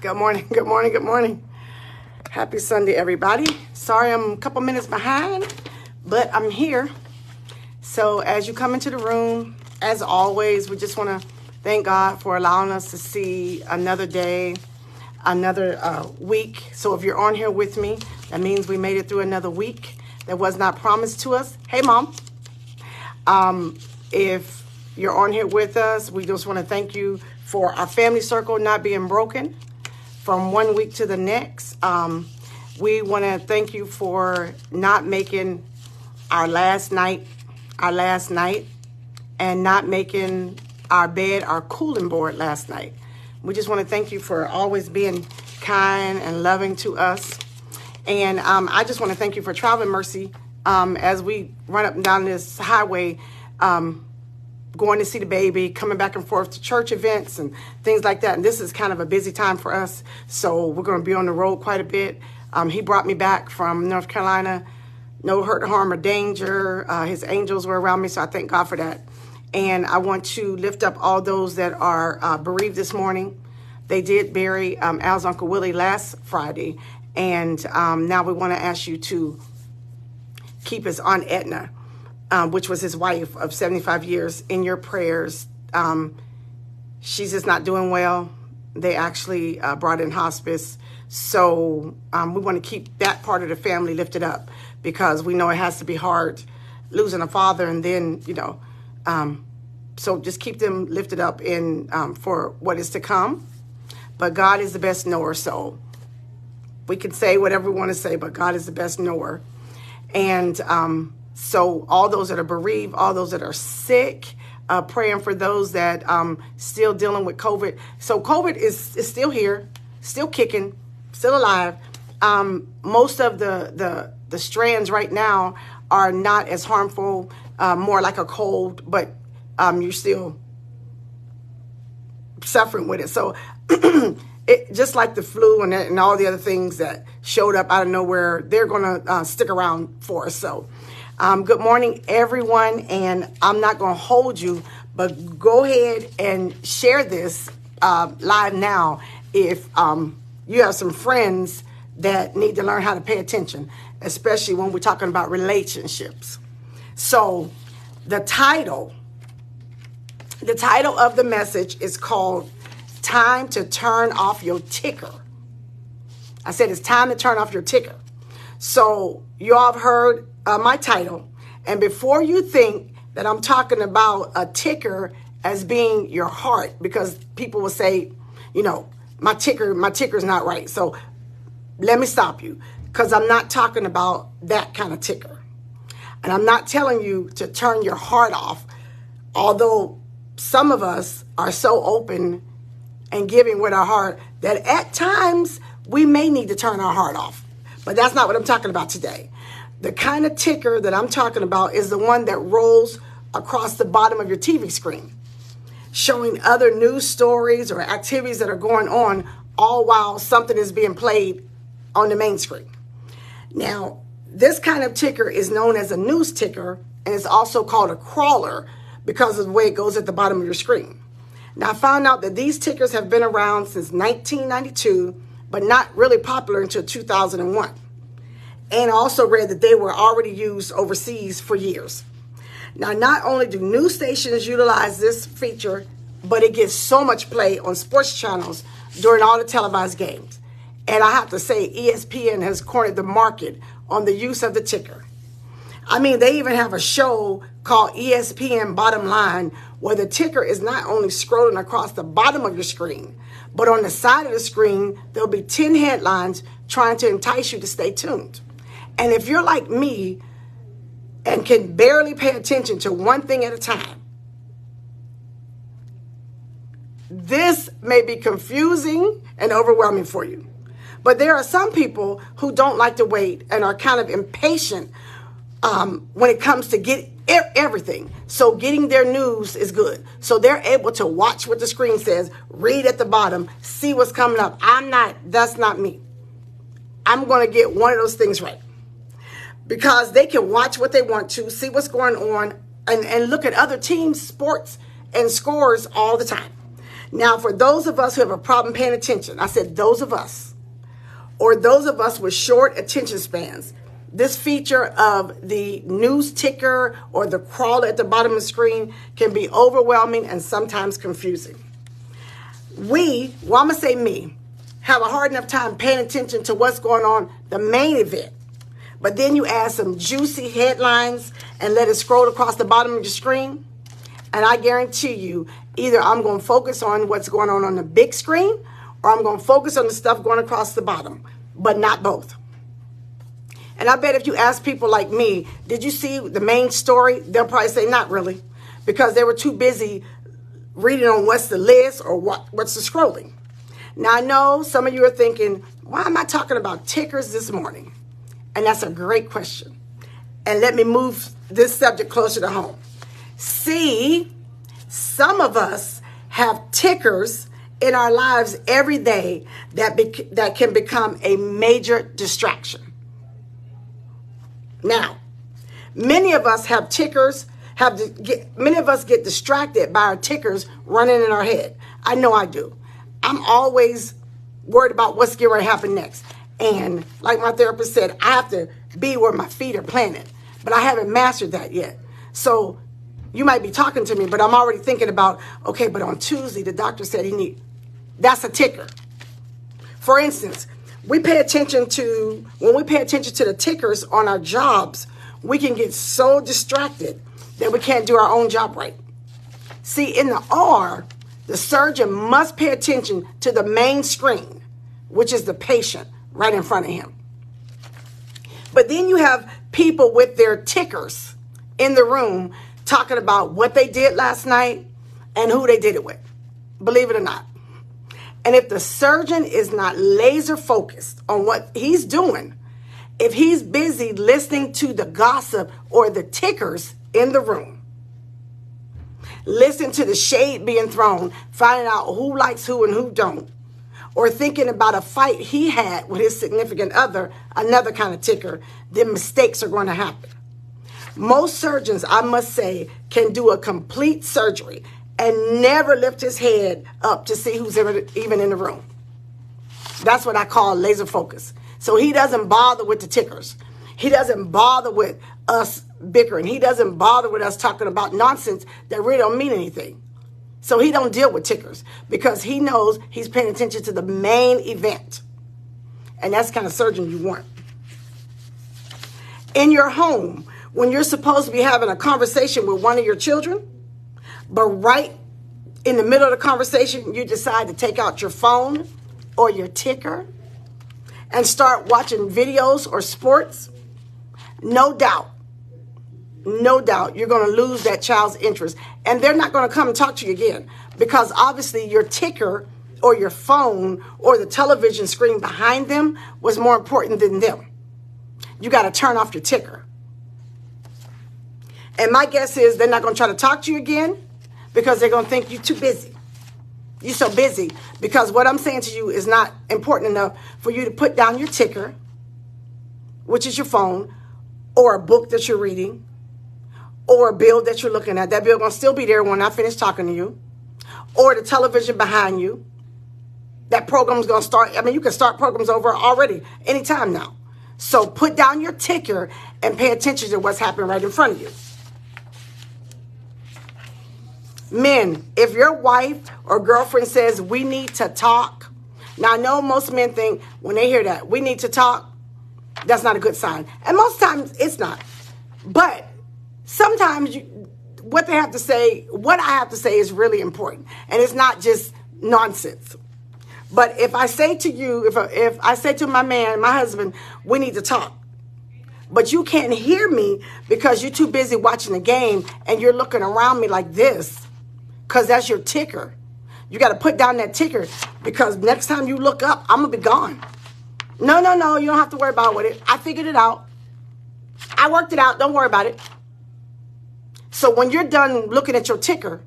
Good morning, good morning, good morning. Happy Sunday, everybody. Sorry I'm a couple minutes behind, but I'm here. So as you come into the room, as always, we just want to thank God for allowing us to see another day, another week. So if you're on here with me, that means we made it through another week that was not promised to us. Hey, Mom. If you're on here with us, we just want to thank you for our family circle not being broken from one week to the next. We want to thank you for not making our last night, and not making our bed our cooling board last night. We just want to thank you for always being kind and loving to us. And I just want to thank you for traveling mercy as we run up and down this highway, going to see the baby, coming back and forth to church events and things like that. And this is kind of a busy time for us, so we're going to be on the road quite a bit. He brought me back from North Carolina, no hurt, harm, or danger. His angels were around me, so I thank God for that. And I want to lift up all those that are bereaved this morning. They did bury Al's Uncle Willie last Friday, and now we want to ask you to keep his Aunt Edna, which was his wife of 75 years, in your prayers. She's just not doing well. They actually brought in hospice. So we want to keep that part of the family lifted up, because we know it has to be hard losing a father, and then, so just keep them lifted up in for what is to come. But God is the best knower, so we can say whatever we want to say, but God is the best knower. And so all those that are bereaved, all those that are sick, praying for those that still dealing with COVID. So COVID is still here, still kicking, still alive. Most of the strands right now are not as harmful, more like a cold, but you're still suffering with it. So it just like the flu and all the other things that showed up out of nowhere, they're going to stick around for us. So good morning, everyone. And I'm not going to hold you, but go ahead and share this live now if you have some friends that need to learn how to pay attention, especially when we're talking about relationships. So the title of the message is called Time to Turn Off Your Ticker. I said it's time to turn off your ticker. So you all have heard my title. And before you think that I'm talking about a ticker as being your heart, because people will say, my ticker's not right. So let me stop you, because I'm not talking about that kind of ticker. And I'm not telling you to turn your heart off, although some of us are so open and giving with our heart that at times we may need to turn our heart off. But that's not what I'm talking about today. The kind of ticker that I'm talking about is the one that rolls across the bottom of your TV screen, showing other news stories or activities that are going on, all while something is being played on the main screen. Now, this kind of ticker is known as a news ticker, and it's also called a crawler because of the way it goes at the bottom of your screen. Now, I found out that these tickers have been around since 1992, but not really popular until 2001. And I also read that they were already used overseas for years. Now, not only do news stations utilize this feature, but it gets so much play on sports channels during all the televised games. And I have to say, ESPN has cornered the market on the use of the ticker. I mean, they even have a show called ESPN Bottom Line, where the ticker is not only scrolling across the bottom of your screen, but on the side of the screen, there'll be 10 headlines trying to entice you to stay tuned. And if you're like me and can barely pay attention to one thing at a time, this may be confusing and overwhelming for you. But there are some people who don't like to wait and are kind of impatient when it comes to get everything. So getting their news is good. So they're able to watch what the screen says, read at the bottom, see what's coming up. That's not me. I'm going to get one of those things right, because they can watch what they want to, see what's going on, and look at other teams' sports and scores all the time. Now, for those of us who have a problem paying attention, I said those of us, or those of us with short attention spans, this feature of the news ticker or the crawler at the bottom of the screen can be overwhelming and sometimes confusing. I'm going to say me, have a hard enough time paying attention to what's going on, the main event. But then you add some juicy headlines and let it scroll across the bottom of your screen. And I guarantee you, either I'm going to focus on what's going on the big screen, or I'm going to focus on the stuff going across the bottom, but not both. And I bet if you ask people like me, did you see the main story? They'll probably say not really, because they were too busy reading on what's the list or what's the scrolling. Now, I know some of you are thinking, why am I talking about tickers this morning? And that's a great question. And let me move this subject closer to home. See, some of us have tickers in our lives every day that can become a major distraction. Now, many of us have tickers, many of us get distracted by our tickers running in our head. I know I do. I'm always worried about what's going to happen next. And like my therapist said, I have to be where my feet are planted. But I haven't mastered that yet. So you might be talking to me, but I'm already thinking about, okay, but on Tuesday, the doctor said that's a ticker. For instance, when we pay attention to the tickers on our jobs, we can get so distracted that we can't do our own job right. See, in the OR, the surgeon must pay attention to the main screen, which is the patient right in front of him. But then you have people with their tickers in the room talking about what they did last night and who they did it with, believe it or not. And if the surgeon is not laser focused on what he's doing, if he's busy listening to the gossip or the tickers in the room, listening to the shade being thrown, finding out who likes who and who don't, or thinking about a fight he had with his significant other, another kind of ticker, then mistakes are going to happen. Most surgeons, I must say, can do a complete surgery and never lift his head up to see who's even in the room. That's what I call laser focus. So he doesn't bother with the tickers. He doesn't bother with us bickering. He doesn't bother with us talking about nonsense that really don't mean anything. So he don't deal with tickers because he knows he's paying attention to the main event. And that's the kind of surgeon you want. In your home, when you're supposed to be having a conversation with one of your children, but right in the middle of the conversation, you decide to take out your phone or your ticker and start watching videos or sports, no doubt, you're going to lose that child's interest. And they're not going to come and talk to you again because obviously your ticker or your phone or the television screen behind them was more important than them. You got to turn off your ticker. And my guess is they're not going to try to talk to you again because they're going to think you're too busy. You're so busy because what I'm saying to you is not important enough for you to put down your ticker, which is your phone, or a book that you're reading, or a bill that you're looking at. That bill going to still be there when I finish talking to you, or the television behind you. That program's going to start. I mean, you can start programs over already anytime now. So put down your ticker and pay attention to what's happening right in front of you. Men, if your wife or girlfriend says we need to talk, now I know most men think when they hear that, we need to talk, that's not a good sign. And most times it's not. But sometimes what I have to say is really important. And it's not just nonsense. But if I say to you, if I say to my man, my husband, we need to talk, but you can't hear me because you're too busy watching the game and you're looking around me like this, because that's your ticker. You got to put down that ticker because next time you look up, I'm going to be gone. No, you don't have to worry about it. I figured it out. I worked it out. Don't worry about it. So when you're done looking at your ticker,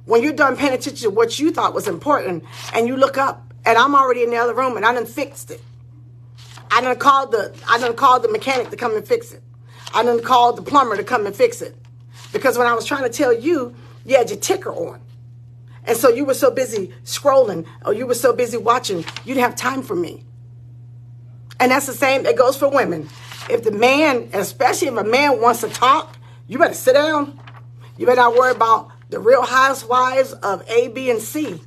when you're done paying attention to what you thought was important and you look up and I'm already in the other room and I done fixed it. I done called the mechanic to come and fix it. I done called the plumber to come and fix it. Because when I was trying to tell you, you had your ticker on. And so you were so busy scrolling, or you were so busy watching, you didn't have time for me. And that's the same, it goes for women. If the man, especially if a man wants to talk, you better sit down. You better not worry about the Real Housewives of A, B, and C.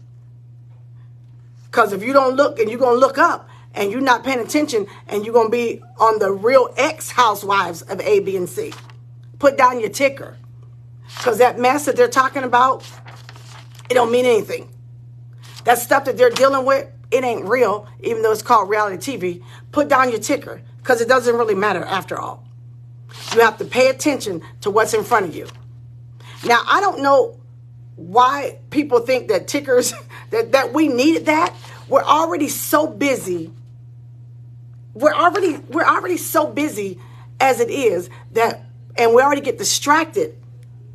Because if you don't look and you're going to look up and you're not paying attention and you're going to be on the Real Ex-Housewives of A, B, and C. Put down your ticker. Because that mess that they're talking about, it don't mean anything. That stuff that they're dealing with, it ain't real, even though it's called reality TV. Put down your ticker, because it doesn't really matter after all. You have to pay attention to what's in front of you. Now, I don't know why people think that tickers, that we needed that. We're already so busy. We're already so busy as it is that, and we already get distracted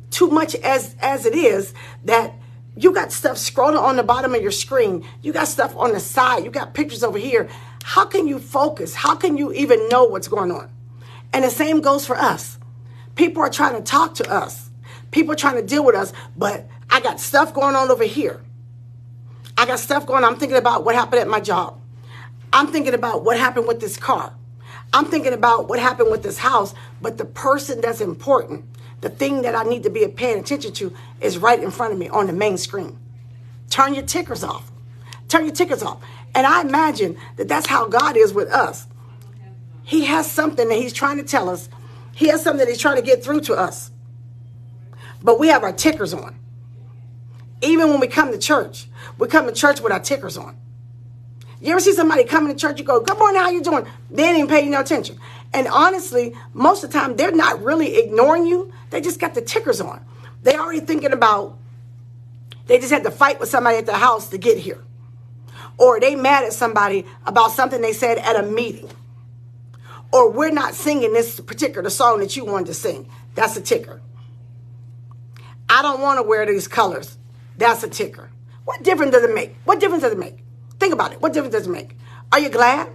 too much as it is, that you got stuff scrolling on the bottom of your screen. You got stuff on the side. You got pictures over here. How can you focus? How can you even know what's going on? And the same goes for us. People are trying to talk to us. People are trying to deal with us, but I got stuff going on over here. I got stuff going on. I'm thinking about what happened at my job. I'm thinking about what happened with this car. I'm thinking about what happened with this house, but the person that's important, the thing that I need to be paying attention to, is right in front of me on the main screen. Turn your tickers off. Turn your tickers off. And I imagine that that's how God is with us. He has something that he's trying to tell us. He has something that he's trying to get through to us. But we have our tickers on. Even when we come to church, we come to church with our tickers on. You ever see somebody coming to church, you go, good morning, how you doing? They didn't even pay you no attention. And honestly, most of the time, they're not really ignoring you. They just got the tickers on. They already thinking about, they just had to fight with somebody at the house to get here. Or they mad at somebody about something they said at a meeting. Or we're not singing this particular song that you wanted to sing. That's a ticker. I don't want to wear these colors. That's a ticker. What difference does it make? What difference does it make? Think about it. What difference does it make? Are you glad?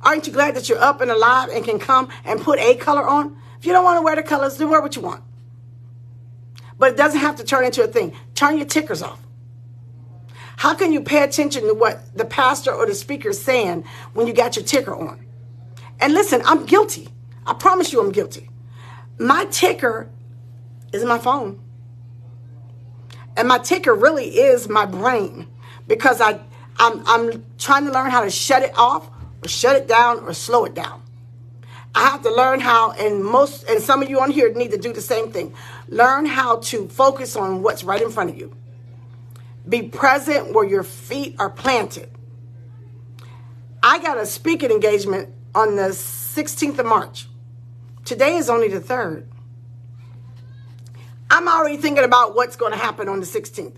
Aren't you glad that you're up and alive and can come and put a color on? If you don't want to wear the colors, then wear what you want. But it doesn't have to turn into a thing. Turn your tickers off. How can you pay attention to what the pastor or the speaker is saying when you got your ticker on? And listen, I'm guilty. I promise you I'm guilty. My ticker is my phone. And my ticker really is my brain, because I'm trying to learn how to shut it off or shut it down or slow it down. I have to learn how, and some of you on here need to do the same thing. Learn how to focus on what's right in front of you. Be present where your feet are planted. I got a speaking engagement on the 16th of March. Today is only the 3rd. I'm already thinking about what's going to happen on the 16th.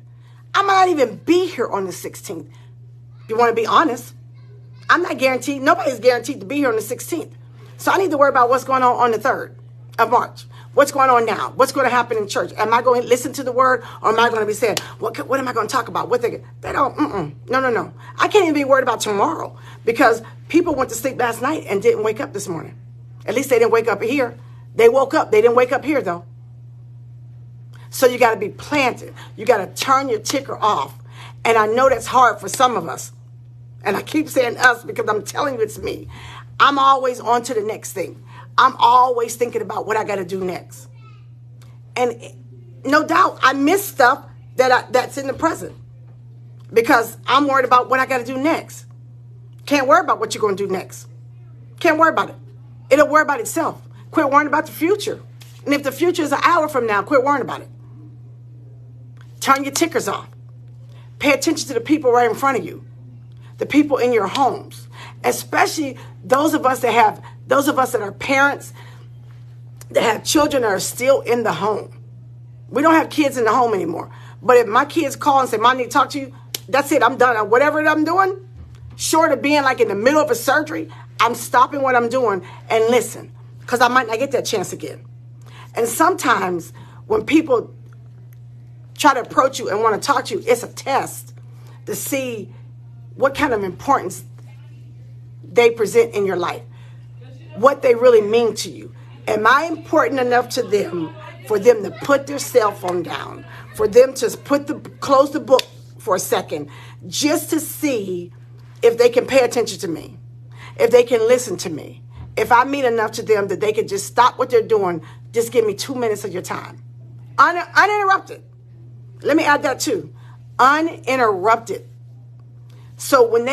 I might not even be here on the 16th. If you want to be honest, I'm not guaranteed. Nobody's guaranteed to be here on the 16th. So I need to worry about what's going on the 3rd of March. What's going on now? What's going to happen in church? Am I going to listen to the word, or am I going to be saying, what am I going to talk about? They don't, no. I can't even be worried about tomorrow, because people went to sleep last night and didn't wake up this morning. At least they didn't wake up here. They woke up. They didn't wake up here, though. So you got to be planted. You got to turn your ticker off. And I know that's hard for some of us. And I keep saying us because I'm telling you it's me. I'm always on to the next thing. I'm always thinking about what I got to do next. And no doubt I miss stuff that's in the present, because I'm worried about what I got to do next. Can't worry about what you're going to do next. Can't worry about it. It'll worry about itself. Quit worrying about the future. And if the future is an hour from now, quit worrying about it. Turn your tickers off. Pay attention to the people right in front of you. The people in your homes. Especially those of us that are parents, that have children that are still in the home. We don't have kids in the home anymore. But if my kids call and say, Mom, I need to talk to you, that's it. I'm done. Whatever I'm doing, short of being like in the middle of a surgery, I'm stopping what I'm doing and listen, because I might not get that chance again. And sometimes when people try to approach you and want to talk to you, it's a test to see what kind of importance they present in your life, what they really mean to you. Am I important enough to them for them to put their cell phone down, for them to close the book for a second just to see if they can pay attention to me, if they can listen to me, if I mean enough to them that they could just stop what they're doing, just give me 2 minutes of your time. Uninterrupted. Let me add that too. Uninterrupted. So when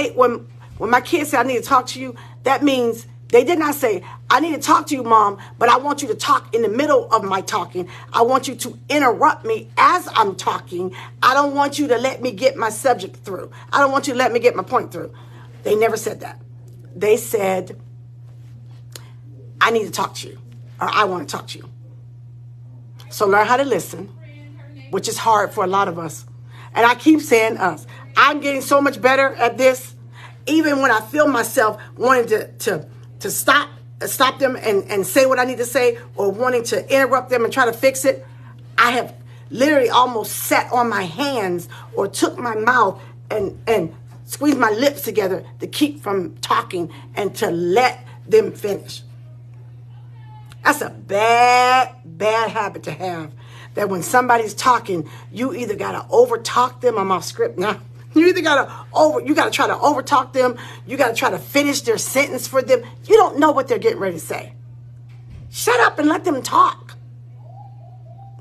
my kids say, I need to talk to you, that means they did not say, I need to talk to you, Mom, but I want you to talk in the middle of my talking. I want you to interrupt me as I'm talking. I don't want you to let me get my subject through. I don't want you to let me get my point through. They never said that. They said, I need to talk to you, or I want to talk to you. So learn how to listen, which is hard for a lot of us. And I keep saying us. I'm getting so much better at this. Even when I feel myself wanting to stop them and say what I need to say, or wanting to interrupt them and try to fix it, I have literally almost sat on my hands or took my mouth and squeezed my lips together to keep from talking and to let them finish. That's a bad habit to have. That when somebody's talking, you either gotta over talk them. I'm off script now. You either gotta try to over talk them. You gotta try to finish their sentence for them. You don't know what they're getting ready to say. Shut up and let them talk.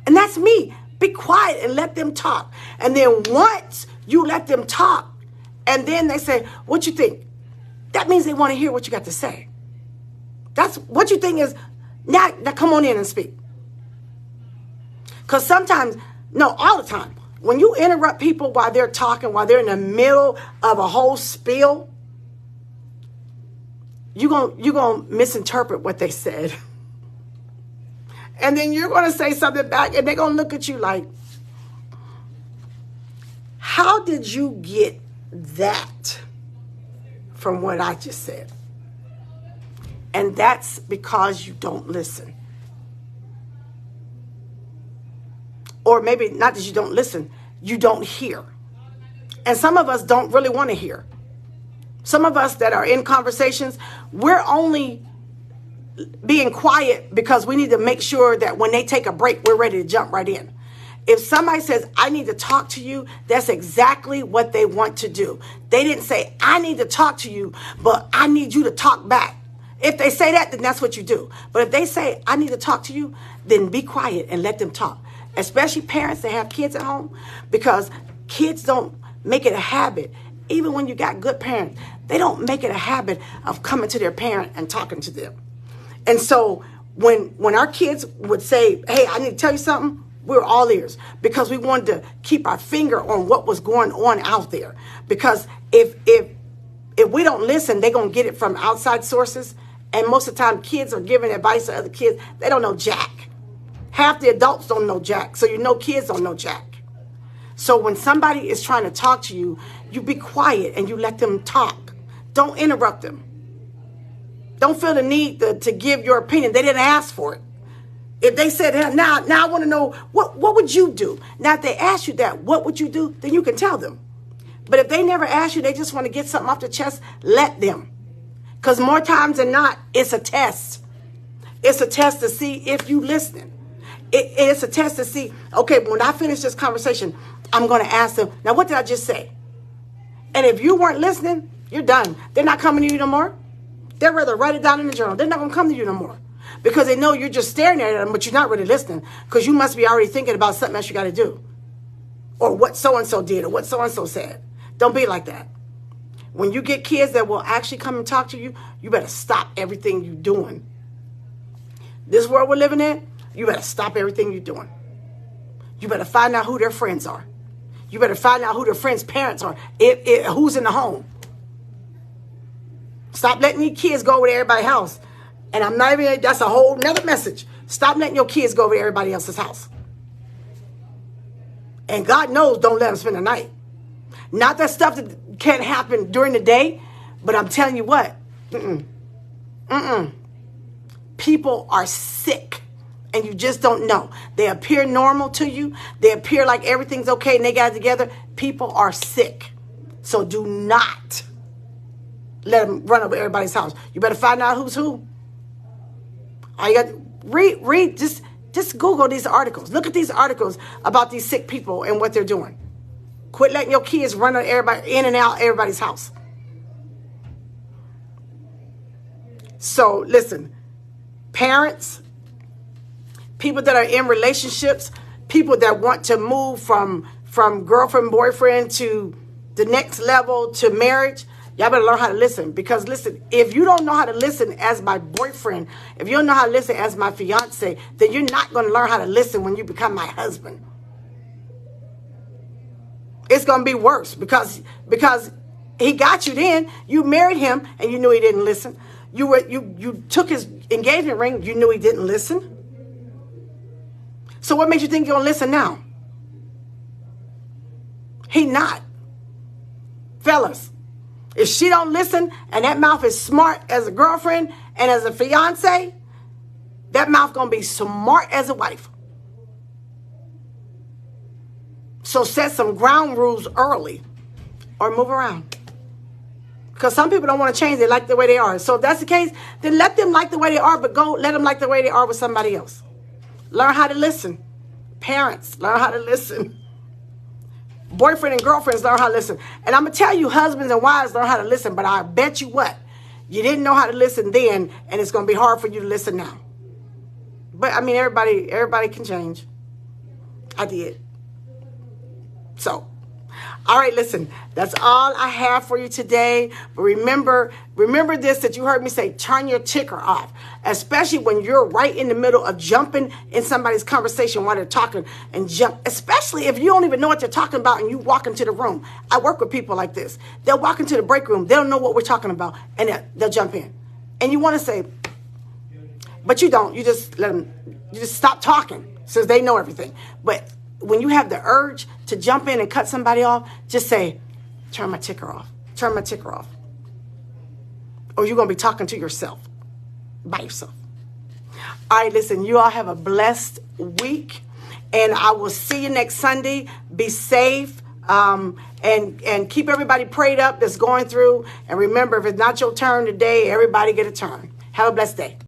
And that's me. Be quiet and let them talk. And then once you let them talk, and then they say, what you think? That means they want to hear what you got to say. That's what you think is, now come on in and speak. Because sometimes, no, all the time, when you interrupt people while they're talking, while they're in the middle of a whole spiel, you're gonna misinterpret what they said. And then you're going to say something back, and they're going to look at you like, how did you get that from what I just said? And that's because you don't listen. Or maybe not that you don't listen, you don't hear. And some of us don't really want to hear. Some of us that are in conversations, we're only being quiet because we need to make sure that when they take a break, we're ready to jump right in. If somebody says, I need to talk to you, that's exactly what they want to do. They didn't say, I need to talk to you, but I need you to talk back. If they say that, then that's what you do. But if they say, I need to talk to you, then be quiet and let them talk. Especially parents that have kids at home, because kids don't make it a habit. Even when you got good parents, they don't make it a habit of coming to their parent and talking to them. And so when our kids would say, hey, I need to tell you something, we were all ears, because we wanted to keep our finger on what was going on out there. Because if we don't listen, they're going to get it from outside sources. And most of the time, kids are giving advice to other kids. They don't know jack. Half the adults don't know jack. So you know kids don't know jack. So when somebody is trying to talk to you, you be quiet and you let them talk. Don't interrupt them. Don't feel the need to give your opinion. They didn't ask for it. If they said, hey, now I want to know, what would you do? Now, if they ask you that, what would you do? Then you can tell them. But if they never ask you, they just want to get something off the chest, let them. Because more times than not, it's a test. It's a test to see if you listening. It's a test to see, okay, when I finish this conversation, I'm going to ask them, now what did I just say? And if you weren't listening, you're done. They're not coming to you no more. They'd rather write it down in the journal. They're not going to come to you no more. Because they know you're just staring at them, but you're not really listening. Because you must be already thinking about something else you got to do. Or what so-and-so did, or what so-and-so said. Don't be like that. When you get kids that will actually come and talk to you, you better stop everything you're doing. This world we're living in, you better stop everything you're doing. You better find out who their friends are. You better find out who their friends' parents are. Who's in the home. Stop letting these kids go over to everybody's house. And I'm not even, that's a whole nother message. Stop letting your kids go over to everybody else's house. And God knows, don't let them spend the night. Not that stuff that can't happen during the day, but I'm telling you what, people are sick. And you just don't know. They appear normal to you. They appear like everything's okay and they got it together. People are sick. So do not let them run over everybody's house. You better find out who's who. All you got to read, just Google these articles. Look at these articles about these sick people and what they're doing. Quit letting your kids run everybody in and out everybody's house. So listen, parents, people that are in relationships, people that want to move from girlfriend, boyfriend to the next level to marriage, y'all better learn how to listen. Because listen, if you don't know how to listen as my boyfriend, if you don't know how to listen as my fiance, then you're not going to learn how to listen when you become my husband. It's going to be worse because he got you then. You married him and you knew he didn't listen. You took his engagement ring, you knew he didn't listen. So what makes you think you're going to listen now? He not. Fellas, if she don't listen and that mouth is smart as a girlfriend and as a fiance, that mouth going to be smart as a wife. So set some ground rules early or move around. Because some people don't want to change. They like the way they are. So if that's the case, then let them like the way they are, but go let them like the way they are with somebody else. Learn how to listen. Parents, learn how to listen. Boyfriend and girlfriends, learn how to listen. And I'm going to tell you, husbands and wives, learn how to listen. But I bet you what? You didn't know how to listen then, and it's going to be hard for you to listen now. But, I mean, everybody can change. I did. So, all right, listen, that's all I have for you today. But remember this, that you heard me say, turn your ticker off, especially when you're right in the middle of jumping in somebody's conversation while they're talking and jump, especially if you don't even know what they're talking about and you walk into the room. I work with people like this. They'll walk into the break room. They don't know what we're talking about, and they'll jump in. And you want to say, but you don't. You just let them, you just stop talking since they know everything. But when you have the urge to jump in and cut somebody off, just say, turn my ticker off. Turn my ticker off. Or you're going to be talking to yourself by yourself. All right, listen, you all have a blessed week. And I will see you next Sunday. Be safe. And keep everybody prayed up that's going through. And remember, if it's not your turn today, everybody get a turn. Have a blessed day.